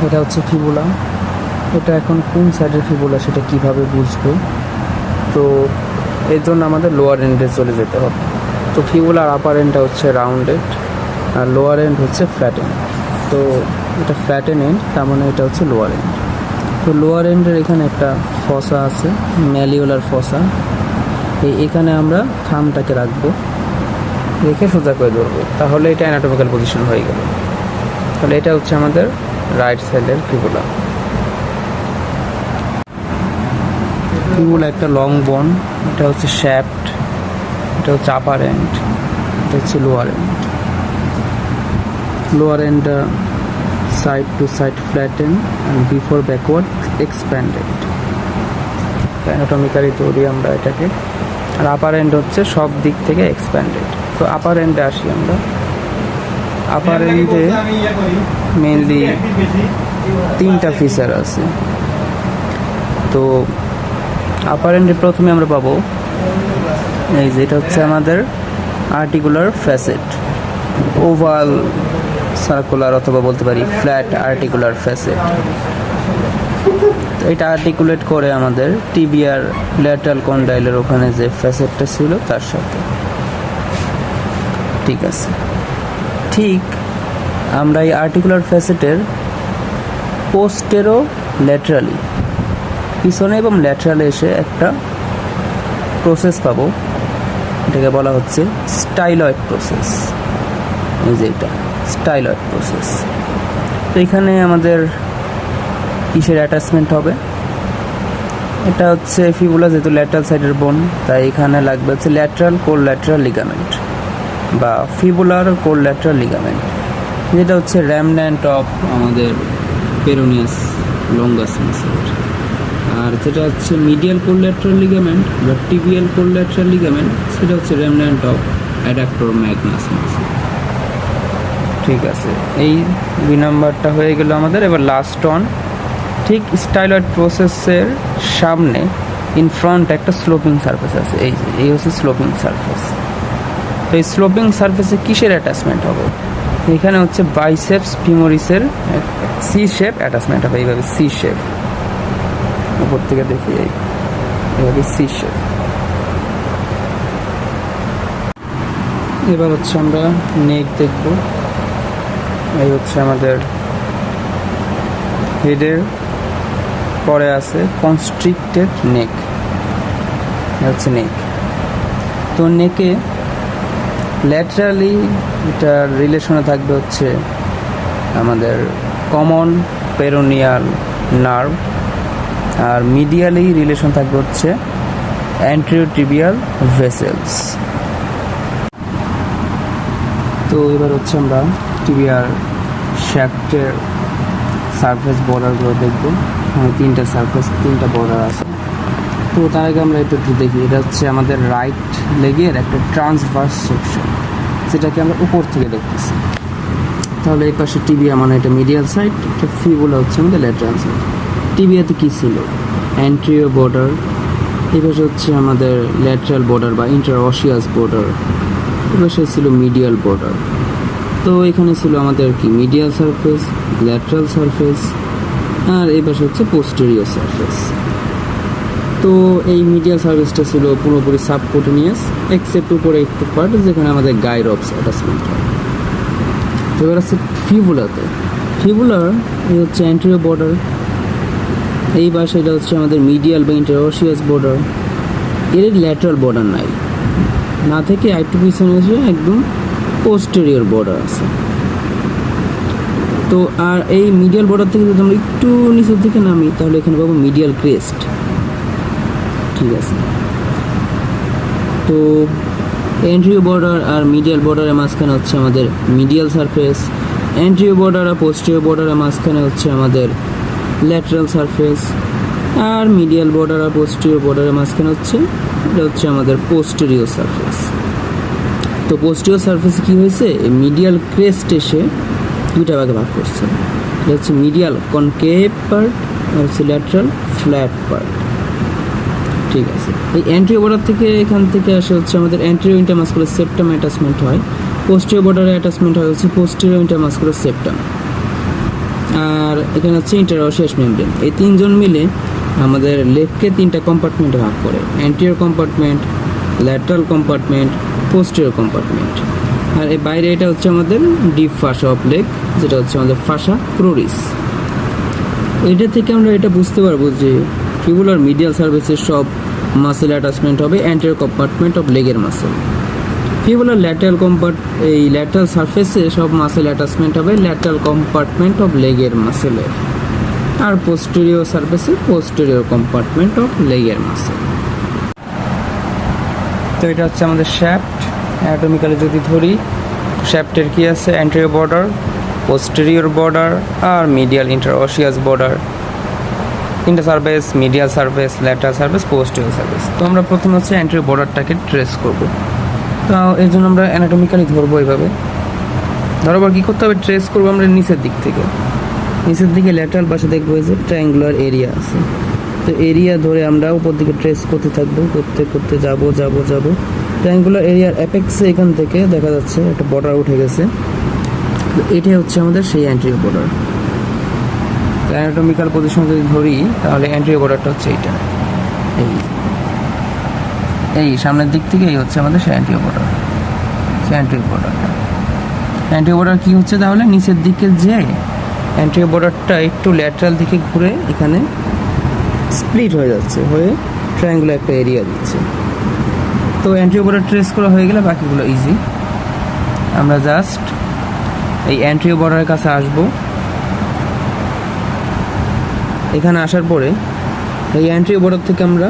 এটা হচ্ছে ফিবুলা। এটা এখন কোন সাইডের ফিবুলা সেটা কিভাবে বুঝবো? তো এর জন্য আমাদের লোয়ার এন্ডে চলে যেতে হবে। তো ফিবুলার আপার এন্ডটা হচ্ছে রাউন্ডেড আর লোয়ার এন্ড হচ্ছে ফ্ল্যাটেন। তো এটা ফ্ল্যাটেন এন্ড, তার মানে এটা হচ্ছে লোয়ার এন্ড। তো লোয়ার এন্ডের এখানে একটা ফসা আছে, ম্যালিওলার ফসা। এখানে আমরা থামটাকে রাখবো, রেখে সোজা করে ধরবো, তাহলে এটা অ্যানাটমিক্যাল পজিশন হয়ে গেল। তাহলে এটা হচ্ছে আমাদের রাইট সাইডের ফিবুলা। ফিবুলা একটা লং বোন, এটা হচ্ছে শ্যাফট, এটা হচ্ছে আপার এন্ড, এটা হচ্ছে lower end. Lower end side to side flatten and before backward expanded. Anatomically ধরি আমরা এটাকে। আর আপার এন্ড হচ্ছে সব দিক থেকে এক্সপ্যান্ডেড। তো আপার এন্ডে আসি আমরা। আপার এন্ডে মেনলি তিনটা ফিচার আছে। তো আপার এন্ডে প্রথমে আমরা পাবো এই যে এটা হচ্ছে আমাদের আর্টিকুলার ফ্যাসেট, ওভাল, সার্কুলার অথবা বলতে পারি ফ্ল্যাট আর্টিকুলার ফ্যাসেট। তো এটা আর্টিকুলেট করে আমাদের টিবিয়ার ল্যাটারাল কন্ডাইলের ওখানে যে ফ্যাসেটটা ছিল তার সাথে। ঠিক আছে, ঠিক আমরা এই আর্টিকুলার ফ্যাসেটের পোস্টেরো ল্যাটারালি, পিছনে এবং ল্যাটারালে এসে একটা প্রসেস পাবো, এটাকে বলা হচ্ছে স্টাইলয়েড প্রসেস। এই যে এটা স্টাইলয়েড প্রসেস। তো এখানে আমাদের কিসের অ্যাটাচমেন্ট হবে? এটা হচ্ছে ফিবুলা, যেহেতু ল্যাটারাল সাইডের বোন, তাই এখানে লাগবে হচ্ছে ল্যাটারাল কোল্যাটারাল লিগামেন্ট বা ফিবুলার কোল্যাটারাল লিগামেন্ট, যেটা হচ্ছে র্যামন্যান্ট অফ আমাদের পেরোনিয়াস লঙ্গাস মাসেল। আর যেটা হচ্ছে মিডিয়াল কোল্যাটারাল লিগামেন্ট বা টিবিয়াল কোল্যাটারাল লিগামেন্ট, সেটা হচ্ছে র্যামন্যান্ট অফ অ্যাডাক্টর ম্যাগনাস মাসেল। ঠিক আছে, এই 2 নাম্বারটা হয়ে গেল আমাদের। এবার লাস্ট অন, ঠিক স্টাইলয়েড প্রসেসের সামনে ইন ফ্রন্ট একটা স্লোপিং সারফেস আছে। এই হচ্ছে স্লোপিং সারফেস। তো এই স্লোপিং সারফেসে কিসের অ্যাটাচমেন্ট হবে? এখানে হচ্ছে বাইসেপস ফিমোরিসের সি শেপ অ্যাটাচমেন্ট হবে। এইভাবে সি শেপ, উপর থেকে দেখি এইভাবে সি শেপ। এবার হচ্ছে আমরা নেক দেখব। এই হচ্ছে আমাদের হেডের পরে আছে কনস্ট্রিক্টেড নেক, হচ্ছে নেক। তো নেকে ল্যাটারালি এটার রিলেশনে থাকবে হচ্ছে আমাদের কমন পেরোনিয়াল নার্ভ, আর মিডিয়ালি রিলেশন থাকবে হচ্ছে অ্যান্টেরিওটিবিয়াল ভেসেলস। তো এবার হচ্ছে আমরা টিবিয়ার শ্যাফটের সারফেস বর্ডারগুলো দেখবো। তিনটা বর্ডার আছে। তো তার আগে আমরা একটু দেখি, এটা হচ্ছে আমাদের রাইট লেগের একটা ট্রান্সভার্স সেকশন, যেটাকে আমরা উপর থেকে দেখতেছি। তাহলে এই পাশে টিবিয়া মানে এটা মিডিয়াল সাইড, এটা ফিবুলা হচ্ছে আমাদের ল্যাটারাল সাইড। টিবিয়াতে কী ছিল? অ্যান্টেরিয়র বর্ডার, এই পাশে হচ্ছে আমাদের ল্যাটারাল বর্ডার বা ইন্টারঅসিয়াস বর্ডার, এই পাশে ছিল মিডিয়াল বর্ডার। তো এখানে ছিল আমাদের কি মিডিয়াল সারফেস, ল্যাটারাল সারফেস, আর এই পাশে হচ্ছে পোস্টেরিয়র সারফেস। তো এই মিডিয়াল সারফেসটা ছিল পুরোপুরি সাবকুটেনিয়াস, এক্সেপ্ট উপরে একটু পার্ট যেখানে আমাদের গাইরপস অ্যাটাচমেন্ট হয়। তো এবার আছে ফিবুলাতে। ফিবুলার এই হচ্ছে অ্যান্টেরিয়র বর্ডার, এই পাশে এটা হচ্ছে আমাদের মিডিয়াল বা ইন্টারঅসিয়াস বর্ডার। এর ল্যাটারাল বর্ডার নাই, না থেকে আরেকটু পিছনে এসে একদম পোস্টেরিয়র বর্ডার আছে। তো আর এই মিডিয়াল বর্ডার থেকে যদি আমরা একটু নিচের দিকে নামি, তাহলে এখানে পাবো মিডিয়াল ক্রেস্ট। ঠিক আছে, তো অ্যান্টেরিয়র বর্ডার আর মিডিয়াল বর্ডারের মাঝখানে হচ্ছে আমাদের মিডিয়াল সারফেস, অ্যান্টেরিয়র বর্ডার আর পোস্টেরিয়র বর্ডারের মাঝখানে হচ্ছে আমাদের ল্যাটারাল সারফেস, আর মিডিয়াল বর্ডার আর পোস্টেরিয়র বর্ডারের মাঝখানে হচ্ছে এটা হচ্ছে আমাদের পোস্টেরিয়র সারফেস। তো পোস্টেরিয়র সারফেসে কী হয়েছে? মিডিয়াল ক্রেস্ট এসে দুইটা ভাগে ভাগ করছে। এটা হচ্ছে মিডিয়াল কনকেভ পার্ট আর হচ্ছে ল্যাটারাল ফ্ল্যাট পার্ট। ঠিক আছে, এই অ্যান্টেরিয়র বর্ডার থেকে এখান থেকে আসে হচ্ছে আমাদের অ্যান্টেরিয়র ইন্টারমাসকুলার সেপ্টাম অ্যাটাচমেন্ট হয়, পোস্টেরিয়র বর্ডারে অ্যাটাচমেন্ট হয় হচ্ছে পোস্টেরিয়র ইন্টারমাসকুলার সেপ্টাম। আর এখানে হচ্ছে ইন্টারঅসিয়াস মেমব্রেন। এই তিনজন মিলে আমাদের লেগকে তিনটা কম্পার্টমেন্টে ভাগ করে, anterior compartment, lateral compartment, posterior compartment. আর এর বাইরে এটা হচ্ছে আমাদের ডিপ ফাসা অফ লেগ, যেটা হচ্ছে আমাদের ফাসা ক্রোরিস। এটা থেকে আমরা এটা বুঝতে পারবো যে ফিবুলার মিডিয়াল সার্ফেসের সব মাসেল অ্যাটাচমেন্ট হবে অ্যান্টিরিয়র কম্পার্টমেন্ট অফ লেগের মাসেল। ফিবুলার এই ল্যাটারাল সারফেসে সব মাসেল অ্যাটাচমেন্ট হবে ল্যাটারাল কম্পার্টমেন্ট অফ লেগের মাসেলের। আর পোস্টেরিয়র সারফেসে পোস্টেরিয়র কম্পার্টমেন্ট অফ লেগের মাসেল। তো এটা হচ্ছে আমাদের শ্যাফট। অ্যানাটমিক্যালি যদি ধরি, শ্যাফটের কি আছে? অ্যান্টেরিয়র বর্ডার, পোস্টেরিয়র বর্ডার আর মিডিয়াল ইন্টারঅসিয়াস বর্ডার। তিনটা surface, medial surface, lateral surface, posterior surface. তো আমরা প্রথমে হচ্ছে অ্যান্টেরিয়র বর্ডারটাকে ট্রেস করব। তো এর জন্য আমরা অ্যানাটমিক্যালি ধরবো এইভাবে। ধরবার কী করতে হবে? ট্রেস করবো আমরা নিচের দিক থেকে। নিচের দিকে ল্যাটারাল পাশে দেখবো যে ট্রায়াঙ্গুলার এরিয়া আছে। তো এরিয়া ধরে আমরা উপর দিকে ট্রেস করতে থাকবো, করতে করতে যাবো। ট্রায়াঙ্গুলার এরিয়ার অ্যাপেক্সে এখান থেকে দেখা যাচ্ছে একটা বর্ডার উঠে গেছে। তো এটাই হচ্ছে আমাদের সেই অ্যান্টেরিয়র বর্ডার। তো অ্যানাটমিক্যাল পজিশন যদি ধরি, তাহলে অ্যান্টেরিয়র বর্ডারটা হচ্ছে এইটা। এই সামনের দিক থেকে এই হচ্ছে আমাদের অ্যান্টেরিয়র বর্ডার। অ্যান্টেরিয়র বর্ডার কি হচ্ছে? তাহলে নিচের দিকে যে অ্যান্টেরিয়র বর্ডারটা একটু ল্যাটারাল দিকে ঘুরে এখানে স্প্লিট হয়ে যাচ্ছে, হয়ে ট্রায়াঙ্গুলার একটা এরিয়া দিচ্ছে। তো অ্যান্টেরিয়র বর্ডার ট্রেস করা হয়ে গেলে বাকিগুলো ইজি। আমরা জাস্ট এই অ্যান্টেরিয়র বর্ডারের কাছে আসবো। এখানে আসার পরে এই অ্যান্টেরিয়র বর্ডার থেকে আমরা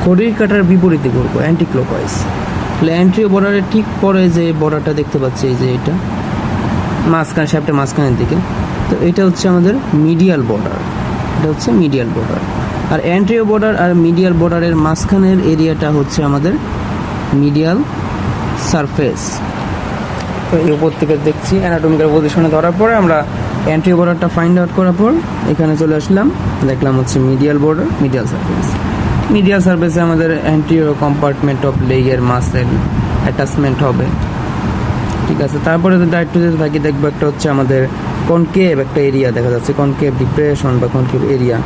ঘড়ির কাঁটার বিপরীতে করবো, অ্যান্টি ক্লকওয়াইজ। তাহলে অ্যান্টেরিয়র বর্ডারের ঠিক পরে যে বর্ডারটা দেখতে পাচ্ছি, এই যে এটা মাঝখানে, শ্যাফটের মাঝখানের দিকে। তো এটা হচ্ছে আমাদের মিডিয়াল বর্ডার। আর অ্যান্টেরিয়র বর্ডার আর মিডিয়াল বর্ডারের মাঝখানের এরিয়াটা হচ্ছে আমাদের মিডিয়াল সারফেস। তো এই উপর থেকে দেখছি অ্যানাটমিক্যাল পজিশনে ধরার পরে আমরা অ্যান্টেরিয়র বর্ডারটা ফাইন্ড আউট করার পর এখানে চলে আসলাম, দেখলাম হচ্ছে medial border, medial surface. Medial সারফেসে আমাদের অ্যান্টেরিয়র কম্পার্টমেন্ট অফ লেগের মাসেল অ্যাটাচমেন্ট হবে, ঠিক আছে। তারপরে যদি একটু যেতে থাকি, দেখবো একটা হচ্ছে আমাদের কনকেভ একটা এরিয়া দেখা যাচ্ছে, কনকেভ ডিপ্রেশন বা কনকেভ এরিয়া।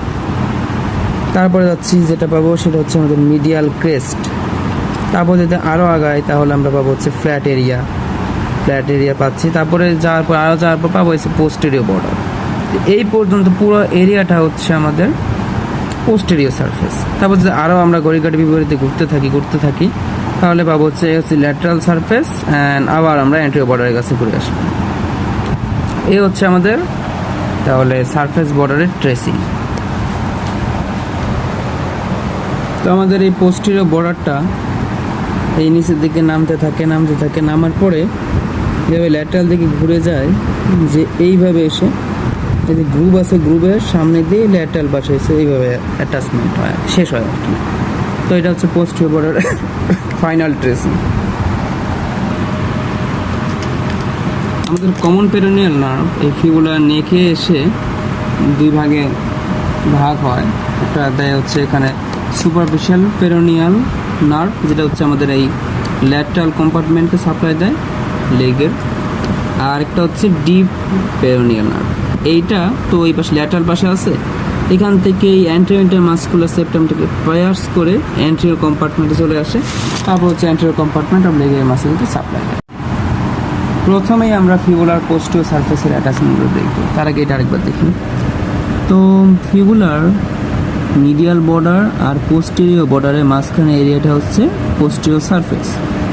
তারপরে যাচ্ছি, যেটা পাবো সেটা হচ্ছে আমাদের মিডিয়াল ক্রেস্ট। তারপর যদি আরও আগাই, তাহলে আমরা পাবো হচ্ছে ফ্ল্যাট এরিয়া পাচ্ছি। তারপরে যাওয়ার পর পাবো হচ্ছে পোস্টেরিয়র বর্ডার। এই পর্যন্ত পুরো এরিয়াটা হচ্ছে আমাদের পোস্টেরিয়র সারফেস। তারপর যদি আরও আমরা ঘড়িকাঠি বিপরীতে ঘুরতে থাকি, তাহলে পাবো হচ্ছে ল্যাটারাল সারফেস, অ্যান্ড আবার আমরা অ্যান্টেরিয়র বর্ডারের কাছে ঘুরে আসবো। এই হচ্ছে আমাদের তাহলে সারফেস বর্ডারের ট্রেসিং। তো আমাদের এই পোস্টেরিয়র বর্ডারটা এই নিচের দিকে নামতে থাকে, নামার পরে যেভাবে ল্যাটারাল দিকে ঘুরে যায়, যে এইভাবে এসে এই যে গ্রুপ আছে, গ্রুপের সামনে দিয়ে ল্যাটারাল পাশে এসে এইভাবে অ্যাটাচমেন্ট হয়, শেষ হয় আর কি। তো এটা হচ্ছে পোস্টেরিয়র বর্ডার ফাইনাল ট্রেসিং। আমাদের কমন পেরোনিয়াল নার্ভ এই ফিবুলার নেকে এসে দুই ভাগে ভাগ হয়। একটা দেয় হচ্ছে এখানে সুপারফিশিয়াল পেরোনিয়াল নার্ভ, যেটা হচ্ছে আমাদের এই ল্যাটারাল কম্পার্টমেন্টকে সাপ্লাই দেয় লেগের। আর একটা হচ্ছে ডিপ পেরোনিয়াল নার্ভ, এইটা তো এই পাশে ল্যাটারাল পাশে আছে। এখান থেকে এই অ্যান্টেরিয়র মাসকুলার সেপ্টামটাকে পায়ার্স করে অ্যান্টেরিয়র কম্পার্টমেন্টে চলে আসে। তারপর হচ্ছে অ্যান্টেরিয়র কম্পার্টমেন্ট অফ লেগের মাসেলকে সাপ্লাই দেয়। প্রথমেই আমরা ফিবুলার পোস্টেরিয়র সারফেসের অ্যাটাচমেন্টগুলো দেখব। তার আগে এটা আরেকবার দেখি। তো ফিবুলার মিডিয়াল বর্ডার আর পোস্টেরিয়র বর্ডারের মাঝখানে এরিয়াটা হচ্ছে পোস্টেরিয়র সারফেস,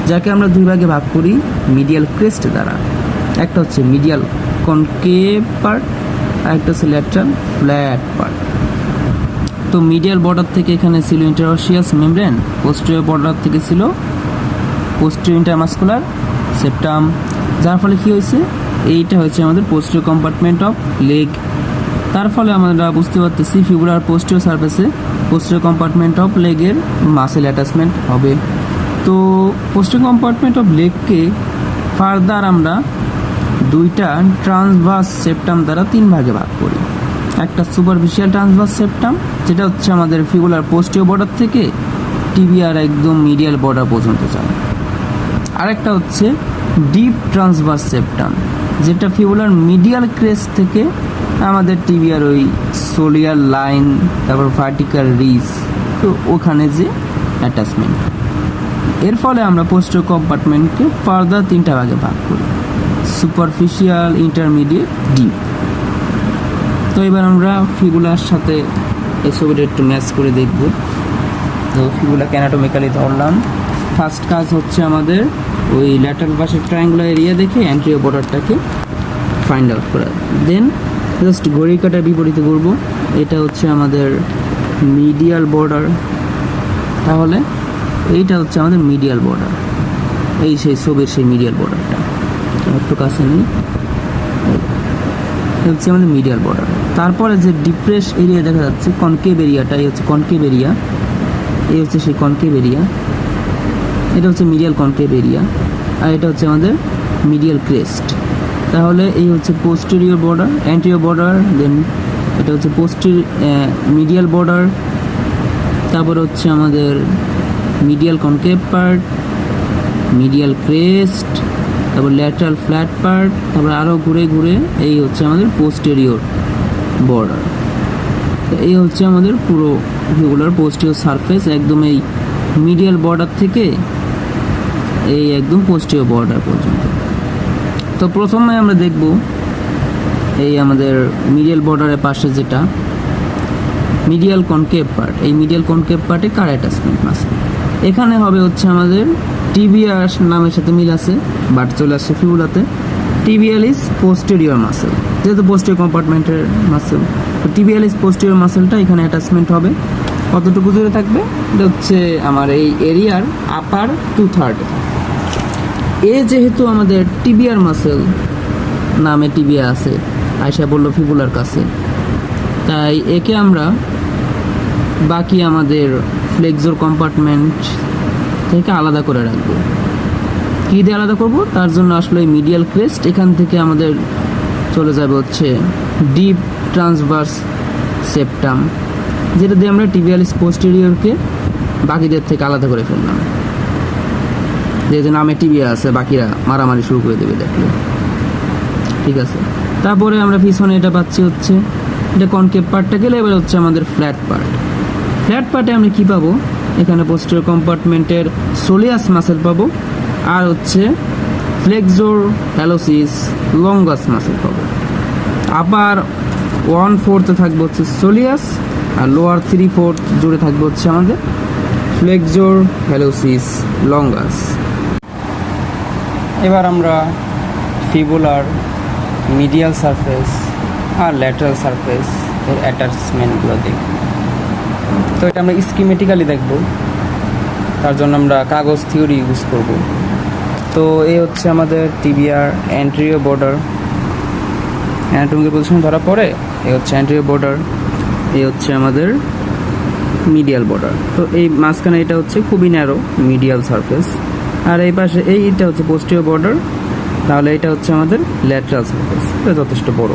যাকে আমরা দুই ভাগে ভাগ করি মিডিয়াল ক্রেস্ট দ্বারা। একটা হচ্ছে মিডিয়াল কনকেভ পার্ট, আর একটা হচ্ছে ল্যাটারাল ফ্ল্যাট পার্ট। তো মিডিয়াল বর্ডার থেকে এখানে ছিল ইন্টারঅসিয়াস মেমব্রেন, পোস্টেরিয়র বর্ডার থেকে ছিল পোস্টেরিয়র ইন্টারমাসকুলার সেপ্টাম, যার ফলে কি হয়েছে, এইটা হচ্ছে আমাদের পোস্টেরিয়র কম্পার্টমেন্ট অফ লেগ। তার ফলে আমরা বুঝতে পারতেছি ফিবুলার পোস্টেরিয়র সারফেসে পোস্টেরিয়র কম্পার্টমেন্ট অফ লেগের মাসেল অ্যাটাচমেন্ট হবে। তো পোস্টেরিয়র কম্পার্টমেন্ট অফ লেগকে ফার্দার আমরা দুইটা ট্রান্সভার্স সেপ্টাম দ্বারা তিন ভাগে ভাগ করি। একটা সুপারফিশিয়াল ট্রান্সভার্স সেপ্টাম, যেটা হচ্ছে আমাদের ফিবুলার পোস্টেরিয়র বর্ডার থেকে টিবিয়ার একদম মিডিয়াল বর্ডার পর্যন্ত যায়। আরেকটা হচ্ছে ডিপ ট্রান্সভার্স সেপ্টাম, যেটা ফিবুলার মিডিয়াল ক্রেস্ট থেকে আমাদের টিবিয়ার ওই সোলিয়ার লাইন, তারপর ভার্টিক্যাল রিজ, তো ওখানে যে অ্যাটাচমেন্ট। এর ফলে আমরা পোস্টেরিয়র কম্পার্টমেন্টকে ফার্দার 3টা ভাগে ভাগ করি: সুপারফিশিয়াল, ইন্টারমিডিয়েট, ডিপ। তো এবার আমরা ফিবুলার সাথে এই ছবিটা একটু ম্যাচ করে দেখব। তো ফিবুলাকে অ্যানাটমিক্যালি ধরলাম। ফার্স্ট কাজ হচ্ছে আমাদের ওই ল্যাটারাল পাশের ট্রায়াঙ্গুলার এরিয়া দেখে অ্যান্টেরিয়র বর্ডারটাকে ফাইন্ড আউট করা। দেন জাস্ট ঘড়ি কাটার বিপরীতে করব। এটা হচ্ছে আমাদের মিডিয়াল বর্ডার, তাহলে এইটা হচ্ছে আমাদের মিডিয়াল বর্ডার। এই সেই ছবির সেই মিডিয়াল বর্ডারটা একটু কাছে নেই, হচ্ছে আমাদের মিডিয়াল বর্ডার। তারপরে যে ডিপ্রেস এরিয়া দেখা যাচ্ছে কনকেভ এরিয়াটা, এই হচ্ছে কনকেভ এরিয়া, এই হচ্ছে সেই কনকেভ এরিয়া, এটা হচ্ছে মিডিয়াল কনকেভ এরিয়া, আর এটা হচ্ছে আমাদের মিডিয়াল ক্রেস্ট। তাহলে এই হচ্ছে পোস্টেরিয়র বর্ডার, অ্যান্টেরিয়র বর্ডার, দেন এটা হচ্ছে মিডিয়াল বর্ডার, তারপর হচ্ছে আমাদের medial concave part, medial crest, তারপর ল্যাটারাল ফ্ল্যাট পার্ট, তারপর আরও ঘুরে ঘুরে এই হচ্ছে আমাদের পোস্টেরিয়র বর্ডার। এই হচ্ছে আমাদের পুরো ফিবুলার পোস্টেরিয়র সারফেস, একদম এই মিডিয়াল বর্ডার থেকে এই একদম পোস্টেরিয়র বর্ডার পর্যন্ত। তো প্রথমে আমরা দেখব এই আমাদের মিডিয়াল বর্ডারের পাশে যেটা মিডিয়াল কনকেভ পার্ট, এই মিডিয়াল কনকেভ পার্টে কার অ্যাটাচমেন্ট মাসেল। এখানে হবে হচ্ছে আমাদের টিবিয়ার নামের সাথে মিল আছে, বাট চলে আসছে ফিবুলাতে। টিবিয়ালিস পোস্টেরিয়র মাসেল, যেহেতু পোস্টেরিয়র কম্পার্টমেন্টের মাসেল, তো টিবিয়ালিস পোস্টেরিয়র মাসেলটা এখানে অ্যাটাচমেন্ট হবে। কতটুকু জুড়ে থাকবে? এটা হচ্ছে আমার এই এরিয়ার আপার 2/3। এ যেহেতু আমাদের টিবিয়ার মাসেল নামে টিবিয়া আছে, আয়শা বলল ফিবুলার কাছে, তাই একে আমরা বাকি আমাদের ফ্লেক্সর কম্পার্টমেন্ট থেকে আলাদা করে রাখবো। কী দিয়ে আলাদা করব? তার জন্য আসলে মিডিয়াল ক্রেস্ট এখান থেকে আমাদের চলে যাবে হচ্ছে ডিপ ট্রান্সভার্স সেপ্টাম, যেটা দিয়ে আমরা টিবিয়ালিস পোস্টেরিয়রকে বাকিদের থেকে আলাদা করে ফেললাম। যেহেতু নামে টিবিয়া আছে, বাকিরা মারামারি শুরু করে দেবে দেখলে, ঠিক আছে। তারপরে আমরা পিছনে এটা পাচ্ছি হচ্ছে এটা কনকেভ পার্টটা গেলে এবার হচ্ছে আমাদের ফ্ল্যাট পার্ট। ফ্ল্যাট পার্টে আমরা কি পাবো? এখানে পোস্টেরিয়র কম্পার্টমেন্টের সোলিয়াস মাসেল পাবো, আর হচ্ছে ফ্লেক্সর হ্যালোসিস লঙ্গাস মাসেল পাবো। আবার 1/4 থাকবে হচ্ছে সোলিয়াস, আর লোয়ার 3/4 জুড়ে থাকবে হচ্ছে আমাদের ফ্লেক্সর হ্যালোসিস লঙ্গাস। এবার আমরা ফিবুলার মিডিয়াল সারফেস আর ল্যাটারাল সারফেস এর অ্যাটাচমেন্টগুলো দেখব। তো এটা আমরা স্কিমেটিক্যালি দেখব, তার জন্য আমরা কাগজ থিওরি ইউজ করব। তো এই হচ্ছে আমাদের টিবিয়ার অ্যান্টেরিয়র বর্ডার, অ্যানাটমিক্যাল পজিশন ধরা পড়ে। এই হচ্ছে অ্যান্টেরিয়র বর্ডার, এই হচ্ছে আমাদের মিডিয়াল বর্ডার। তো এই মাঝখানে এটা হচ্ছে খুবই ন্যারো মিডিয়াল সারফেস, আর এই পাশে এইটা হচ্ছে পোস্টেরিয়র বর্ডার। তাহলে এটা হচ্ছে আমাদের ল্যাটারাল সারফেস, এটা যথেষ্ট বড়।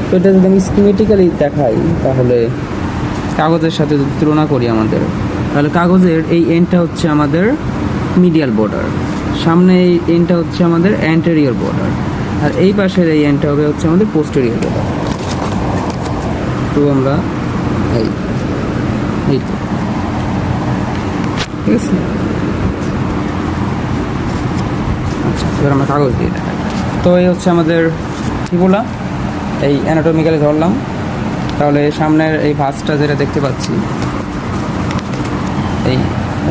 তো এটা যদি আমি স্কিমেটিক্যালি দেখাই, তাহলে কাগজের সাথে যদি তুলনা করি আমাদের, তাহলে কাগজের এই এন্ডটা হচ্ছে আমাদের মিডিয়াল বর্ডার, সামনে এই এন্ডটা হচ্ছে আমাদের অ্যান্টেরিয়র বর্ডার, আর এই পাশের এই এন্ডটা হবে হচ্ছে আমাদের পোস্টেরিয়র বর্ডার। তো আমরা এই তো ঠিক আছে। আচ্ছা, এবার আমরা কাগজ দিয়ে দেখাই। তো এই হচ্ছে আমাদের ফিবুলা, এই অ্যানাটমিক্যালি ধরলাম। তাহলে সামনের এই ভাঁজটা যেটা দেখতে পাচ্ছি,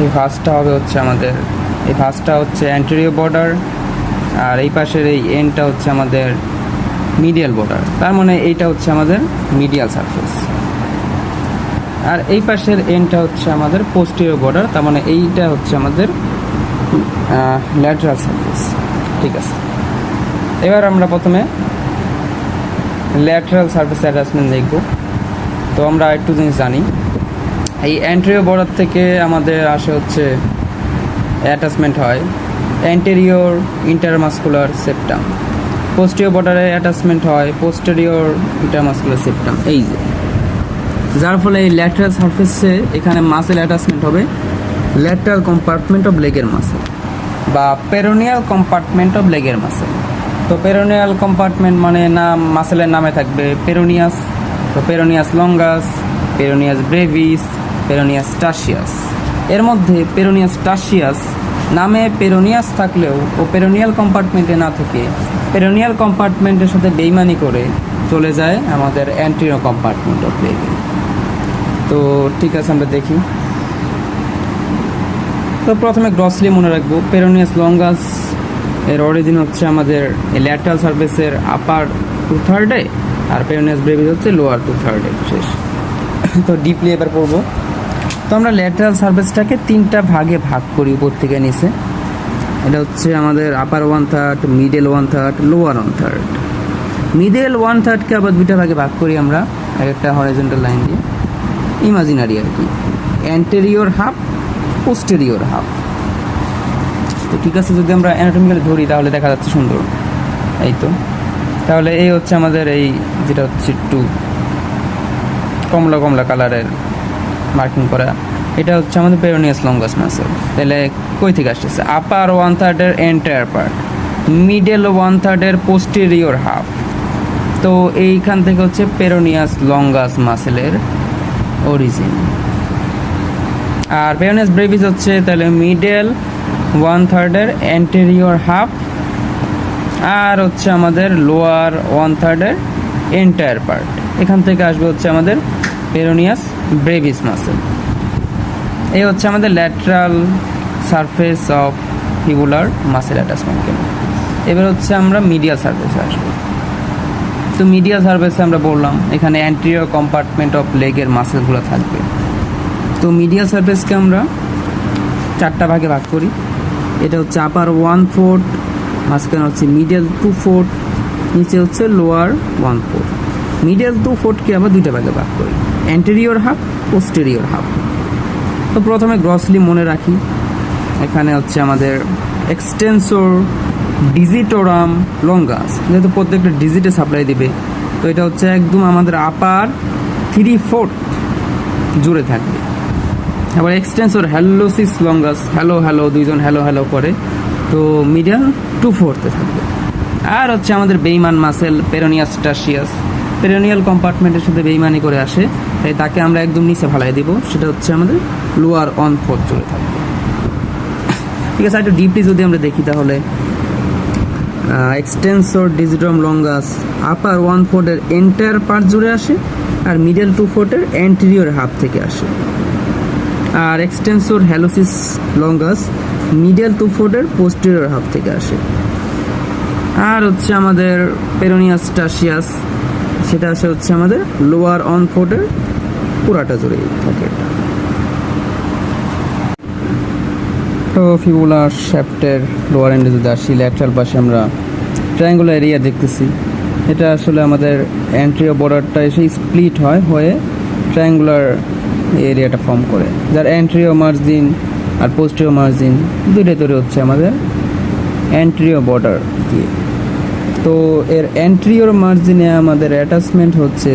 এই ভাঁজটা হবে হচ্ছে আমাদের, এই ভাঁজটা হচ্ছে অ্যান্টেরিয়র বর্ডার, আর এই পাশের এই এন্ডটা হচ্ছে আমাদের মিডিয়াল বর্ডার। তার মানে এইটা হচ্ছে আমাদের মিডিয়াল সারফেস, আর এই পাশের এন্ডটা হচ্ছে আমাদের পোস্টেরিয়র বর্ডার। তার মানে এইটা হচ্ছে আমাদের ল্যাটারাল সারফেস, ঠিক আছে। এবার আমরা প্রথমে ল্যাটারাল সারফেস অ্যাটাচমেন্ট দেখব। তো আমরা একটু জিনিস জানি, এই অ্যান্টেরিয়র বর্ডার থেকে আমাদের আসে হচ্ছে অ্যাটাচমেন্ট হয় অ্যান্টেরিয়র ইন্টারমাসকুলার সেপ্টাম, পোস্টেরিয়র বর্ডারে অ্যাটাচমেন্ট হয় পোস্টেরিয়র ইন্টারমাসকুলার সেপ্টাম, এই যে, যার ফলে এই ল্যাটারাল সারফেসে এখানে মাসেল অ্যাটাচমেন্ট হবে ল্যাটারাল কম্পার্টমেন্ট অফ লেগের মাসেল বা পেরোনিয়াল কম্পার্টমেন্ট অফ লেগের মাসেল। তো পেরোনিয়াল কম্পার্টমেন্ট মানে নাম মাসেলের নামে থাকবে পেরোনিয়াস, তো পেরোনিয়াস লঙ্গাস, পেরোনিয়াস ব্রেভিস, পেরোনিয়াস টার্সিয়াস। এর মধ্যে পেরোনিয়াস টার্সিয়াস নামে পেরোনিয়াস থাকলেও ও পেরোনিয়াল কম্পার্টমেন্টে না থেকে পেরোনিয়াল কম্পার্টমেন্টের সাথে বেইমানি করে চলে যায় আমাদের অ্যান্টেরিয়র কম্পার্টমেন্ট অফ প্লেগে। তো ঠিক আছে, আমরা দেখি। তো প্রথমে গ্রসলি মনে রাখবো পেরোনিয়াস লঙ্গাস এর অরিজিন হচ্ছে আমাদের ল্যাটারাল সারফেসের আপার 2/3 আর পেরোনিয়াস ব্রেভিস হচ্ছে লোয়ার 2/3 শেষ। তো ডিপলি এবার পড়বো। তো আমরা ল্যাটারাল সারফেসটাকে 3টা ভাগে ভাগ করি উপর থেকে নিচে। এটা হচ্ছে আমাদের আপার 1/3, মিডল 1/3, লোয়ার 1/3। মিডল 1/3কে আবার 2টা ভাগে ভাগ করি আমরা একটা হরিজন্টাল লাইন দিয়ে, ইমাজিনারি আর কি, অ্যান্টেরিয়র হাফ, পোস্টেরিয়র হাফ। তো ঠিক আছে, যদি আমরা অ্যানাটমিক্যালি ধরি তাহলে দেখা যাচ্ছে সুন্দর, এই তো। তাহলে এই হচ্ছে আমাদের এই যেটা হচ্ছে একটু কমলা কমলা কালারের মার্কিং করা, এটা হচ্ছে আমাদের পেরোনিয়াস লঙ্গাস মাসেল। তাহলে কই থেকে আসতেছে? আপার 1/3 entire part, middle 1/3 posterior half. তো এইখান থেকে হচ্ছে পেরোনিয়াস লঙ্গাস মাসেলের অরিজিন। আর পেরোনিয়াস ব্রেভিস হচ্ছে তাহলে মিডল 1/3 অ্যান্টেরিয়র হাফ, আর হচ্ছে আমাদের লোয়ার 1/3 এন্টায়ার পার্ট। এখান থেকে আসবে হচ্ছে আমাদের পেরোনিয়াস ব্রেভিস মাসেল। এই হচ্ছে আমাদের lateral surface of fibular muscle attachment. এবার হচ্ছে আমরা মিডিয়াল সারফেসে আসবো। তো মিডিয়াল সারফেসে আমরা বললাম এখানে অ্যান্টেরিয়র কম্পার্টমেন্ট অফ লেগের মাসেলগুলো থাকবে। তো মিডিয়াল সারফেসকে আমরা 4টা ভাগে ভাগ করি। এটা হচ্ছে আপার 1/4, মাঝখানে হচ্ছে মিডল 2/4, নিচে হচ্ছে লোয়ার 1/4। মিডল 2/4কে আবার 2টা ভাগে ভাগ করি, অ্যান্টেরিয়র হাফ, পোস্টেরিয়র হাফ। তো প্রথমে গ্রসলি মনে রাখি, এখানে হচ্ছে আমাদের এক্সটেন্সর ডিজিটোরাম লঙ্গাস, যেহেতু প্রত্যেকটা ডিজিটে সাপ্লাই দিবে, তো এটা হচ্ছে একদম আমাদের আপার 3/4 জুড়ে থাকবে। আবার এক্সটেন্সর হ্যালোসিস লঙ্গাস, হ্যালো হ্যালো, দুইজন হ্যালো হ্যালো করে, তো মিডল 2/4 থাকবে। আর হচ্ছে আমাদের বেইমান মাসেল পেরোনিয়াস টার্সিয়াস, পেরোনিয়াল কম্পার্টমেন্টের সাথে বেইমানি করে আসে, তাই তাকে আমরা একদম নিচে ফালাই দিব, সেটা হচ্ছে আমাদের লোয়ার 1/4 জুড়ে থাকবে। ঠিক আছে, একটু ডিপলি যদি আমরা দেখি তাহলে এক্সটেন্সর ডিজিটোরাম লঙ্গাস আপার 1/4 এর এন্টায়ার পার্ট জুড়ে আসে, আর মিডল 2/4 এর অ্যান্টেরিয়র হাফ থেকে আসে। আর এক্সটেন্সর হ্যালোসিস লঙ্গাস মিডল 2/4 এর পোস্টেরিয়র হাফ থেকে আসে। আর হচ্ছে আমাদের পেরোনিয়াস টার্সিয়াস, সেটা আসে হচ্ছে আমাদের লোয়ার 1/4 এর পুরাটা জুড়ে থাকে। তো ফিবুলার শ্যাফটের লোয়ার এন্ডে যদি আসি, ল্যাটারাল পাশে আমরা ট্রায়াঙ্গুলার এরিয়া দেখতেছি। এটা আসলে আমাদের অ্যান্টেরিয়র বর্ডারটা এসে স্প্লিট হয়ে ট্রায়াঙ্গুলার এরিয়াটা ফর্ম করে, যার অ্যান্টেরিয়র মার্জিন আর পোস্টেরিয়র মার্জিন দুইটাই তৈরি হচ্ছে আমাদের অ্যান্টেরিয়র বর্ডার দিয়ে। তো এর অ্যান্টেরিয়র মার্জিনে আমাদের অ্যাটাচমেন্ট হচ্ছে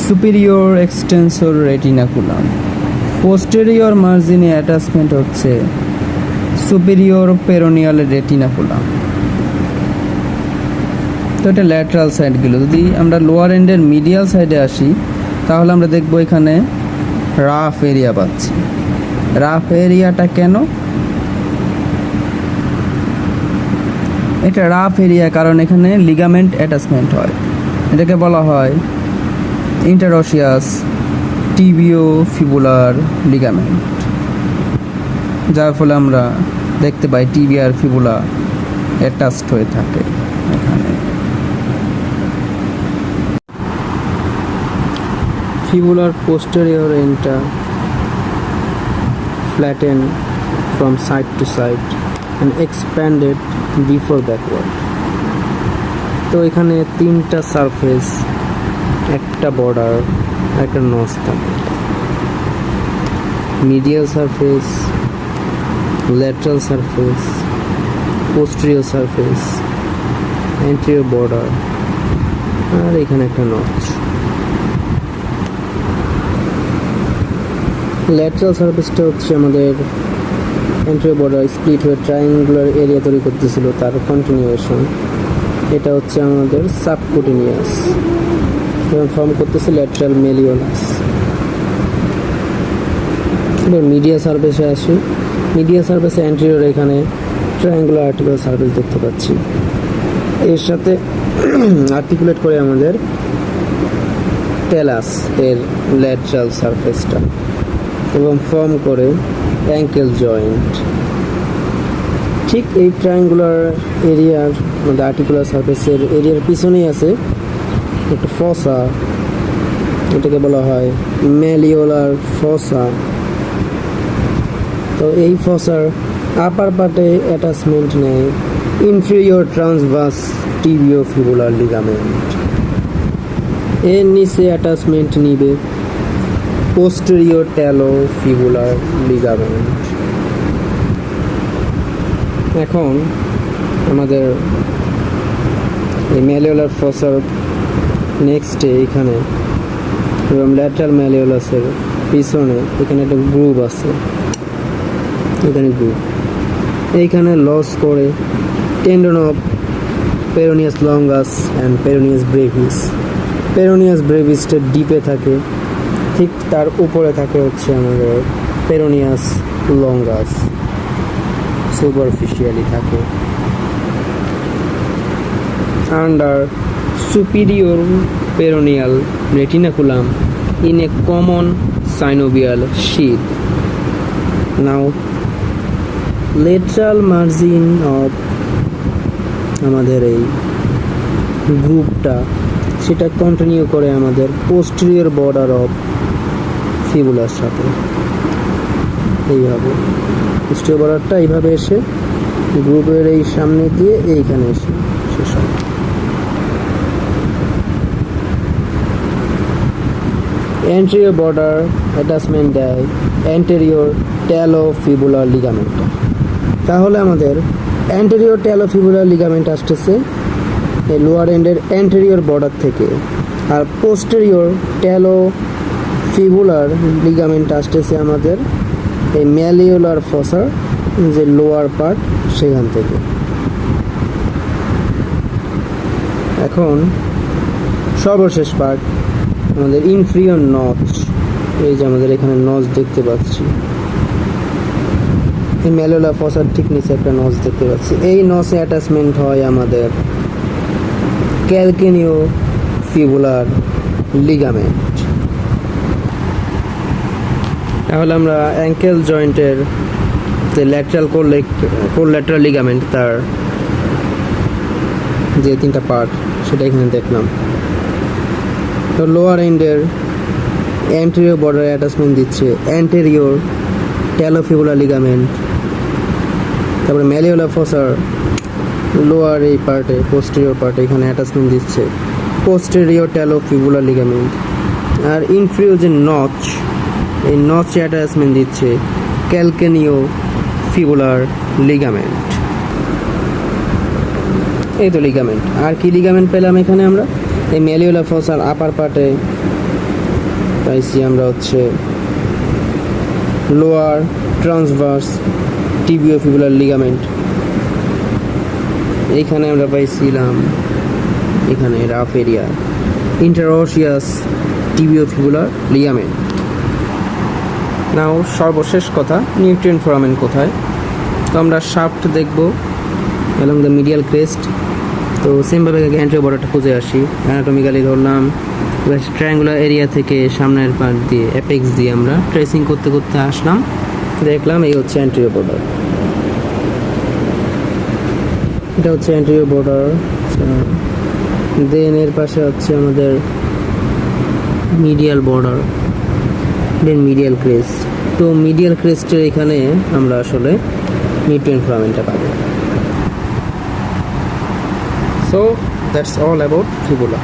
সুপিরিয়র এক্সটেন্সর রেটিনাকুলাম, পোস্টেরিয়র মার্জিনে অ্যাটাচমেন্ট হচ্ছে সুপিরিয়র পেরোনিয়াল রেটিনাকুলাম। তো এটা ল্যাটারাল সাইডগুলো। যদি আমরা লোয়ার এন্ডের মিডিয়াল সাইডে আসি তাহলে আমরা দেখব এখানে রাফ এরিয়া পাচ্ছি। রাফ এরিয়াটা কেন? এটা রাফ এরিয়া কারণ এখানে লিগামেন্ট অ্যাটাচমেন্ট হয়। এটাকে বলা হয় ইন্টারঅসিয়াস টিবিও ফিবুলার লিগামেন্ট, যার ফলে আমরা দেখতে পাই টিবিয়ার ফিবুলা অ্যাটাচড হয়ে থাকে এখানে। Fibular posterior enter flattened from side to side and expanded before backward. তো এখানে 3টা সারফেস, একটা বর্ডার, একটা নস থাকে। Medial surface, lateral surface, posterior surface, anterior border, আর এখানে একটা নচ। ল্যাটারাল সারফেসটা হচ্ছে আমাদের অ্যান্টেরিয়র বর্ডার স্প্লিট হয়ে ট্রায়াঙ্গুলার এরিয়া তৈরি করতেছিল, তার কন্টিনিউয়েশন। এটা হচ্ছে আমাদের সাবকুটিনিয়াস এবং ফর্ম করতেছে ল্যাটারাল মেলিওলাস। এবার মিডিয়া সারফেসে আসি। মিডিয়া সারফেসে অ্যান্টেরিয়র এখানে ট্রায়াঙ্গুলার আর্টিকুলার সারফেস দেখতে পাচ্ছি। এর সাথে আর্টিকুলেট করে আমাদের টেলাস এর ল্যাটারাল সারফেসটা এবং ফর্ম করে অ্যাঙ্কেল জয়েন্ট। ঠিক এই ট্রায়াঙ্গুলার এরিয়ার মধ্যে আর্টিকুলার সারফেসের এরিয়ার পিছনেই আছে একটা ফসা, এটাকে বলা হয় ম্যালিওলার ফসা। তো এই ফসার আপার পার্টে অ্যাটাচমেন্ট নেয় ইনফেরিয়র ট্রান্সভার্স টিবিওফিবুলার লিগামেন্ট। এর নিচে অ্যাটাচমেন্ট নিবে পোস্টেরিয়র ট্যালোফিবুলার লিগামেন্ট। এখন আমাদের এই ম্যালিওলার ফসার নেক্সটে এখানে এবং ল্যাটারাল ম্যালিওলাসের পিছনে এখানে একটা গ্রুভ আছে, এখানে গ্রুভ এইখানে লস করে tendon of peroneus longus and peroneus brevis. Peroneus ব্রেভিসটা ডিপে থাকে, ঠিক তার উপরে থাকে হচ্ছে আমাদের পেরোনিয়াস লঙ্গাস, সুপারফিশিয়ালি থাকে। Under superior peroneal retinaculum in a common synovial sheath. Now lateral margin of আমাদের এই গ্রুপটা সেটা কন্টিনিউ করে আমাদের পোস্টেরিয়র বর্ডার অফ ফিবুলার সাথে এইভাবে পোস্টেরিয়র বর্ডারটা এইভাবে এসে গ্রুপের এই সামনে দিয়ে এইখানে এসে শেষ হয়। anterior border attachment দেয় anterior talofibular ligament। তাহলে আমাদের anterior talofibular ligament আসতেছে এই লোয়ার এন্ডের anterior border থেকে, আর posterior talofibular ligament আসতেছে আমাদের এই malleolar fossa যে লোয়ার পার্ট সেখান থেকে। এখন সর্বশেষ পার্ট আমাদের ইনফেরিয়র নচ। এই যে আমাদের এখানে নচ দেখতে পাচ্ছি, এই ম্যালিওলার ফসার ঠিক নিচে একটা নচ দেখতে পাচ্ছি। এই নচে অ্যাটাচমেন্ট হয় আমাদের ক্যালকেনিও ফিবুলার লিগামেন্ট। তাহলে আমরা অ্যাঙ্কেল জয়েন্টের যে ল্যাটারাল কোল্যাটারাল লিগামেন্ট তার যে তিনটা পার্ট সেটা এখানে দেখলাম। তো লোয়ার এন্ডের অ্যান্টেরিয়র বর্ডারে অ্যাটাচমেন্ট দিচ্ছে অ্যান্টেরিয়র ট্যালোফিবুলার লিগামেন্ট, তারপরে ম্যালিওলার ফসার লোয়ার এই পার্টে পোস্টেরিয়র পার্টে এখানে অ্যাটাচমেন্ট দিচ্ছে পোস্টেরিয়র ট্যালোফিবুলার লিগামেন্ট, আর ইনফেরিয়র যে নচ এই নচে অ্যাটাচমেন্ট দিচ্ছে ক্যালকেনিও ফিবুলার লিগামেন্ট। এই তো লিগামেন্ট। আর কি লিগামেন্ট পেলাম এখানে আমরা? এই ম্যালিওলার ফসার আপার পার্টে পাইছি আমরা হচ্ছে লোয়ার ট্রান্সভার্স টিবিওফিবুলার লিগামেন্ট। এইখানে আমরা পাইছিলাম এখানে রাফ এরিয়া ইন্টারওসিয়াস টিবিওফিবুলার লিগামেন্ট। নাও সর্বশেষ কথা, নিউট্রিয়েন্ট ফোরামেন কোথায়? তো আমরা শাফট দেখব অ্যালং দ্য মিডিয়াল ক্রেস্ট। তো সেমভাবে অ্যান্টেরিয়র বর্ডারটা খুঁজে আসি, অ্যানাটমিক্যালি ধরলাম, ট্রায়াঙ্গুলার এরিয়া থেকে সামনের পার্ট দিয়ে অ্যাপেক্স দিয়ে আমরা ট্রেসিং করতে করতে আসলাম, দেখলাম এই হচ্ছে অ্যান্টেরিয়র বর্ডার। এটা হচ্ছে অ্যান্টেরিয়র বর্ডার। দেন এর পাশে হচ্ছে আমাদের মিডিয়াল বর্ডার, দেন মিডিয়াল ক্রেস্ট। তো মিডিয়াল ক্রেস্টের এখানে আমরা আসলে নিউট্রিয়েন্ট ফোরামেনটা পাবো। So that's all about fibula.